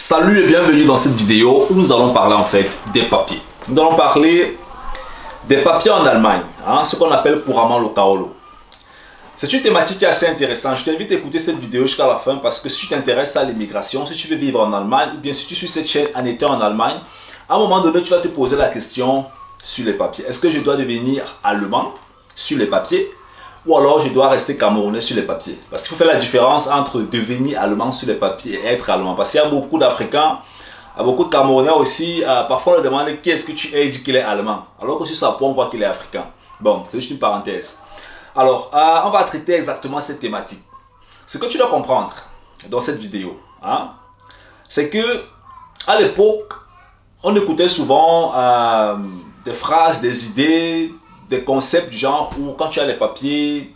Salut et bienvenue dans cette vidéo où nous allons parler en fait des papiers. Nous allons parler des papiers en Allemagne, ce qu'on appelle couramment le kaolo. C'est une thématique qui est assez intéressante. Je t'invite à écouter cette vidéo jusqu'à la fin parce que si tu t'intéresses à l'immigration, si tu veux vivre en Allemagne ou bien si tu suis cette chaîne en étant en Allemagne, à un moment donné tu vas te poser la question sur les papiers. Est-ce que je dois devenir allemand sur les papiers ou alors je dois rester camerounais sur les papiers? Parce qu'il faut faire la différence entre devenir allemand sur les papiers et être allemand. Parce qu'il y a beaucoup d'Africains, beaucoup de Camerounais aussi, parfois on leur demande qui est-ce que tu es et dit qu'il est allemand. Alors que sur sa peau on voit qu'il est africain. Bon, c'est juste une parenthèse. Alors, on va traiter exactement cette thématique. Ce que tu dois comprendre dans cette vidéo, c'est que à l'époque, on écoutait souvent des phrases, des idées, des concepts du genre où quand tu as les papiers,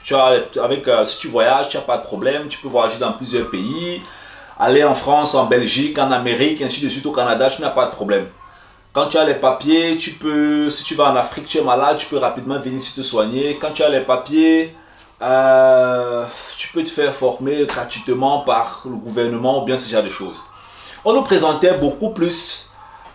si tu voyages, tu n'as pas de problème, tu peux voyager dans plusieurs pays, aller en France, en Belgique, en Amérique, ainsi de suite au Canada, tu n'as pas de problème. Quand tu as les papiers, tu peux, si tu vas en Afrique, tu es malade, tu peux rapidement venir ici te soigner. Quand tu as les papiers, tu peux te faire former gratuitement par le gouvernement ou bien ce genre de choses. On nous présentait beaucoup plus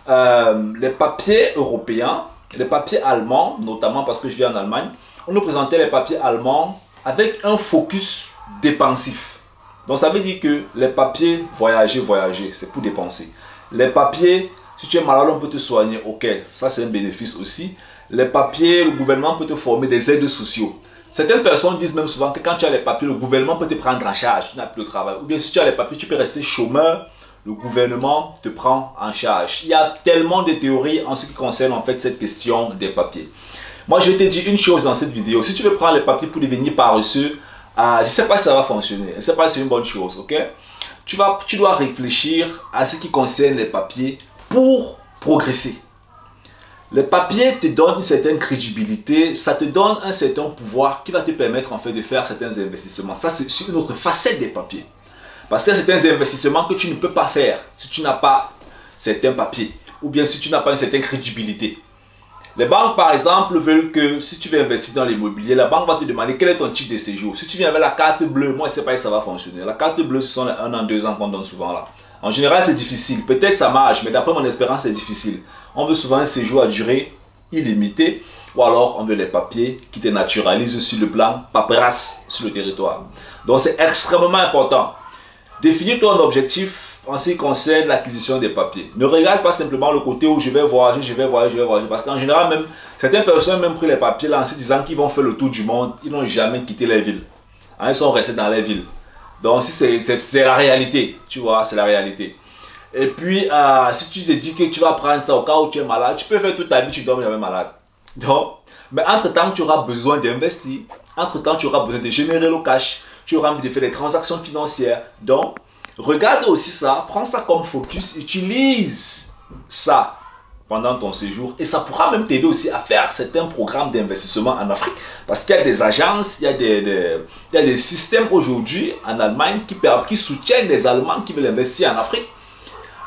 les papiers européens, les papiers allemands, notamment parce que je vis en Allemagne. On nous présentait les papiers allemands avec un focus dépensif. Donc ça veut dire que les papiers voyager, c'est pour dépenser. Les papiers, si tu es malade, on peut te soigner, ok, ça c'est un bénéfice aussi. Les papiers, le gouvernement peut te former des aides sociaux. Certaines personnes disent même souvent que quand tu as les papiers, le gouvernement peut te prendre en charge, tu n'as plus de travail. Ou bien si tu as les papiers, tu peux rester chômeur, le gouvernement te prend en charge. Il y a tellement de théories en ce qui concerne en fait cette question des papiers. Moi je vais te dire une chose dans cette vidéo, si tu veux prendre les papiers pour devenir paresseux, je ne sais pas si ça va fonctionner, je ne sais pas si c'est une bonne chose, ok? Tu dois réfléchir à ce qui concerne les papiers pour progresser. Les papiers te donnent une certaine crédibilité, ça te donne un certain pouvoir qui va te permettre en fait de faire certains investissements. Ça c'est une autre facette des papiers. Parce qu'il y a certains investissements que tu ne peux pas faire si tu n'as pas certains papiers ou bien si tu n'as pas une certaine crédibilité. Les banques par exemple veulent que si tu veux investir dans l'immobilier, la banque va te demander quel est ton titre de séjour. Si tu viens avec la carte bleue, moi je ne sais pas si ça va fonctionner. La carte bleue ce sont les 1 an, 2 ans qu'on donne souvent là. En général c'est difficile, peut-être ça marche, mais d'après mon expérience c'est difficile. On veut souvent un séjour à durée illimitée ou alors on veut les papiers qui te naturalisent sur le plan paperasse sur le territoire. Donc c'est extrêmement important. Définis ton objectif en ce qui concerne l'acquisition des papiers. Ne regarde pas simplement le côté où je vais voyager. Parce qu'en général, même certaines personnes ont même pris les papiers là en se disant qu'ils vont faire le tour du monde. Ils n'ont jamais quitté les villes. Ils sont restés dans les villes. Donc si c'est la réalité, tu vois, c'est la réalité. Et puis, si tu te dis que tu vas prendre ça au cas où tu es malade, tu peux faire toute ta vie, tu ne dors jamais malade. Donc, mais entre-temps, tu auras besoin d'investir. Entre-temps, tu auras besoin de générer le cash. Tu auras envie de faire des transactions financières. Donc, regarde aussi ça, prends ça comme focus, utilise ça pendant ton séjour et ça pourra même t'aider aussi à faire certains programmes d'investissement en Afrique parce qu'il y a des agences, il y a des systèmes aujourd'hui en Allemagne qui soutiennent les Allemands qui veulent investir en Afrique.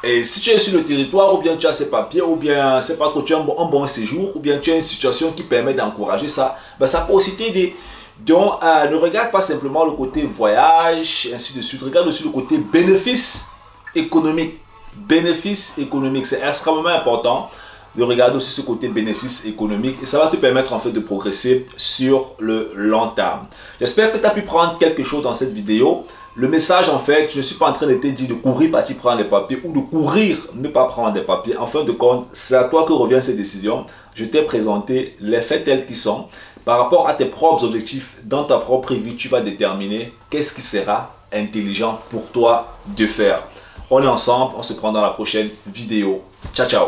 Et si tu es sur le territoire ou bien tu as ces papiers ou bien c'est pas trop, tu as un bon séjour ou bien tu as une situation qui permet d'encourager ça, ben ça peut aussi t'aider. Donc, ne regarde pas simplement le côté voyage, ainsi de suite. Regarde aussi le côté bénéfice économique. Bénéfice économique, c'est extrêmement important de regarder aussi ce côté bénéfice économique. Et ça va te permettre en fait de progresser sur le long terme. J'espère que tu as pu prendre quelque chose dans cette vidéo. Le message en fait, je ne suis pas en train de te dire de courir partir prendre les papiers ou de courir ne pas prendre des papiers. En fin de compte, c'est à toi que revient cette décision. Je t'ai présenté les faits tels qu'ils sont. Par rapport à tes propres objectifs, dans ta propre vie, tu vas déterminer qu'est-ce qui sera intelligent pour toi de faire. On est ensemble, on se prend dans la prochaine vidéo. Ciao, ciao.